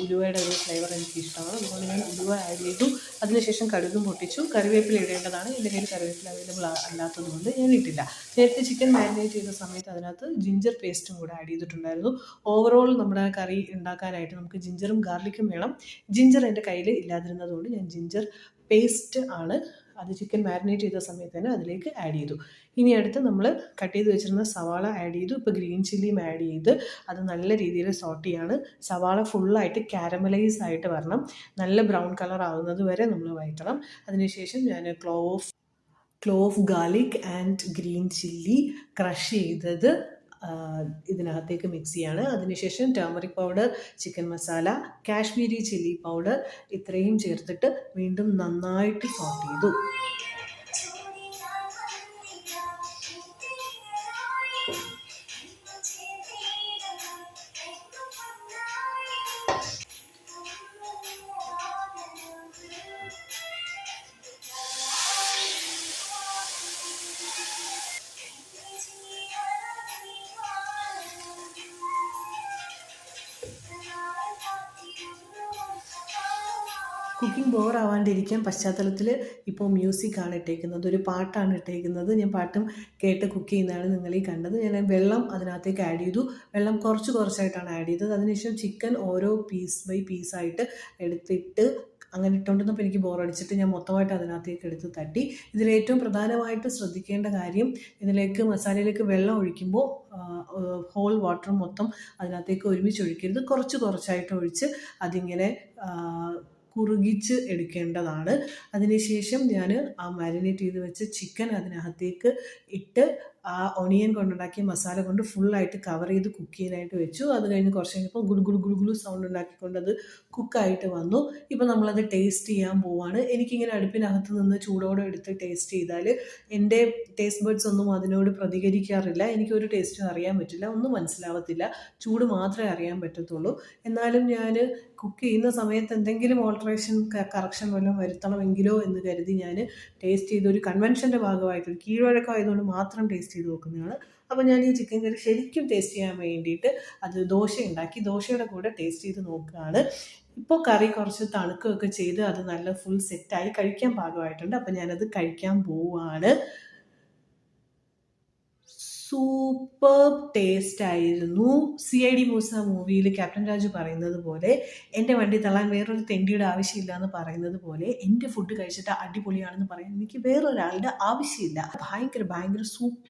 ഉലുവയുടെ ഒരു ഫ്ലേവർ എനിക്കിഷ്ടമാണ്. അതുകൊണ്ട് ഞാൻ ഉലുവ ആഡ് ചെയ്തു. അതിനുശേഷം കടുകും പൊട്ടിച്ചു. കറിവേപ്പില ഇടേണ്ടതാണ്. എൻ്റെ കയ്യിൽ കറിവേപ്പില അവൈലബിൾ അല്ലാത്തതുകൊണ്ട് ഞാൻ ഇട്ടില്ല. നേരത്തെ ചിക്കൻ മാരിനേറ്റ് ചെയ്ത സമയത്ത് അതിനകത്ത് ജിഞ്ചർ പേസ്റ്റും കൂടെ ആഡ് ചെയ്തിട്ടുണ്ടായിരുന്നു. ഓവറോൾ നമ്മുടെ കറി ഉണ്ടാക്കാനായിട്ട് നമുക്ക് ജിഞ്ചറും ഗാർലിക്കും വേണം. ജിഞ്ചർ എൻ്റെ കയ്യിൽ ഇല്ലാതിരുന്നതുകൊണ്ട് ഞാൻ ജിഞ്ചർ പേസ്റ്റ് ആണ് അത് ചിക്കൻ മാരിനേറ്റ് ചെയ്ത സമയത്ത് തന്നെ അതിലേക്ക് ആഡ് ചെയ്തു. ഇനി അടുത്ത് നമ്മൾ കട്ട് ചെയ്ത് വെച്ചിരുന്ന സവാള ആഡ് ചെയ്തു. ഇപ്പോൾ ഗ്രീൻ ചില്ലിയും ആഡ് ചെയ്ത് അത് നല്ല രീതിയിൽ സോട്ട് ചെയ്യാണ്. സവാള ഫുള്ളായിട്ട് കാരമലൈസ് ആയിട്ട് വരണം. നല്ല ബ്രൗൺ കളർ ആകുന്നത് വരെ നമ്മൾ വഴറ്റണം. അതിനുശേഷം ഞാൻ clove garlic and green chilli crush ചെയ്തത് ഇതിനകത്തേക്ക് മിക്സ് ചെയ്യാണ്. അതിനുശേഷം turmeric powder, chicken masala, Kashmiri chilli powder ഇത്രയും ചേർത്തിട്ട് വീണ്ടും നന്നായിട്ട് സോട്ട് ചെയ്തു. കുക്കിംഗ് ബോറാവാണ്ടിരിക്കാൻ പശ്ചാത്തലത്തിൽ ഇപ്പോൾ മ്യൂസിക്കാണ് ഇട്ടേക്കുന്നത്, ഒരു പാട്ടാണ് ഇട്ടേക്കുന്നത്. ഞാൻ പാട്ടും കേട്ട് കുക്ക് ചെയ്യുന്നതാണ് നിങ്ങളീ കണ്ടത്. ഞാൻ വെള്ളം അതിനകത്തേക്ക് ആഡ് ചെയ്തു. വെള്ളം കുറച്ചായിട്ടാണ് ആഡ് ചെയ്തത്. അതിനുശേഷം ചിക്കൻ ഓരോ പീസ് ബൈ പീസായിട്ട് എടുത്തിട്ട് അങ്ങനെ ഇട്ടുകൊണ്ടിരുന്നപ്പോൾ എനിക്ക് ബോറടിച്ചിട്ട് ഞാൻ മൊത്തമായിട്ട് അതിനകത്തേക്ക് എടുത്ത് തട്ടി. ഇതിലേറ്റവും പ്രധാനമായിട്ട് ശ്രദ്ധിക്കേണ്ട കാര്യം, ഇതിലേക്ക് മസാലയിലേക്ക് വെള്ളം ഒഴിക്കുമ്പോൾ ഹോൾ വാട്ടർ മൊത്തം അതിനകത്തേക്ക് ഒരുമിച്ച് ഒഴിക്കരുത്. കുറച്ചായിട്ട് ഒഴിച്ച് അതിങ്ങനെ കുറുകിച്ച് എടുക്കേണ്ടതാണ്. അതിനുശേഷം ഞാൻ ആ മാരിനേറ്റ് ചെയ്ത് വെച്ച ചിക്കൻ അതിനകത്തേക്ക് ഇട്ട് ആ ഒണിയൻ കൊണ്ടുണ്ടാക്കിയ മസാല കൊണ്ട് ഫുള്ളായിട്ട് കവർ ചെയ്ത് കുക്ക് ചെയ്യാനായിട്ട് വെച്ചു. അത് കഴിഞ്ഞ് കുറച്ച് കഴിഞ്ഞപ്പോൾ ഗുളു സൗണ്ട് ഉണ്ടാക്കിക്കൊണ്ട് അത് കുക്കായിട്ട് വന്നു. ഇപ്പോൾ നമ്മളത് ടേസ്റ്റ് ചെയ്യാൻ പോവാണ്. എനിക്കിങ്ങനെ അടുപ്പിനകത്ത് നിന്ന് ചൂടോടെ എടുത്ത് ടേസ്റ്റ് ചെയ്താൽ എൻ്റെ ടേസ്റ്റ് ബഡ്സ് ഒന്നും അതിനോട് പ്രതികരിക്കാറില്ല. എനിക്കൊരു ടേസ്റ്റും അറിയാൻ പറ്റില്ല, ഒന്നും മനസ്സിലാവത്തില്ല. ചൂട് മാത്രമേ അറിയാൻ പറ്റത്തുള്ളൂ. എന്നാലും ഞാൻ കുക്ക് ചെയ്യുന്ന സമയത്ത് എന്തെങ്കിലും കറക്ഷൻ വല്ലതും വരുത്തണമെങ്കിലോ എന്ന് കരുതി ഞാൻ ടേസ്റ്റ് ചെയ്ത് ഒരു കൺവെൻഷൻ്റെ ഭാഗമായിട്ട് ഒരു കീഴ്വഴക്കമായതുകൊണ്ട് മാത്രം ടേസ്റ്റ് ചെയ്ത് നോക്കുന്നതാണ്. അപ്പോൾ ഞാൻ ഈ ചിക്കൻ കറി ശരിക്കും ടേസ്റ്റ് ചെയ്യാൻ വേണ്ടിയിട്ട് അത് ദോശ ഉണ്ടാക്കി ദോശയുടെ കൂടെ ടേസ്റ്റ് ചെയ്ത് നോക്കുകയാണ്. ഇപ്പോൾ കറി കുറച്ച് തണുക്കുകയൊക്കെ ചെയ്ത് അത് നല്ല ഫുൾ സെറ്റായി കഴിക്കാൻ പാകമായിട്ടുണ്ട്. അപ്പോൾ ഞാനത് കഴിക്കാൻ പോവുകയാണ്. സൂപ്പർ ടേസ്റ്റ് ആയിരുന്നു. CID മൂസ മൂവിയിൽ ക്യാപ്റ്റൻ രാജു പറയുന്നത് പോലെ, എൻ്റെ വണ്ടി തള്ളാൻ വേറൊരു തെണ്ടിയുടെ ആവശ്യമില്ല എന്ന് പറയുന്നത് പോലെ, എൻ്റെ ഫുഡ് കഴിച്ചിട്ട് അടിപൊളിയാണെന്ന് പറയാൻ എനിക്ക് വേറൊരാളുടെ ആവശ്യമില്ല. ഭയങ്കര സൂപ്പർ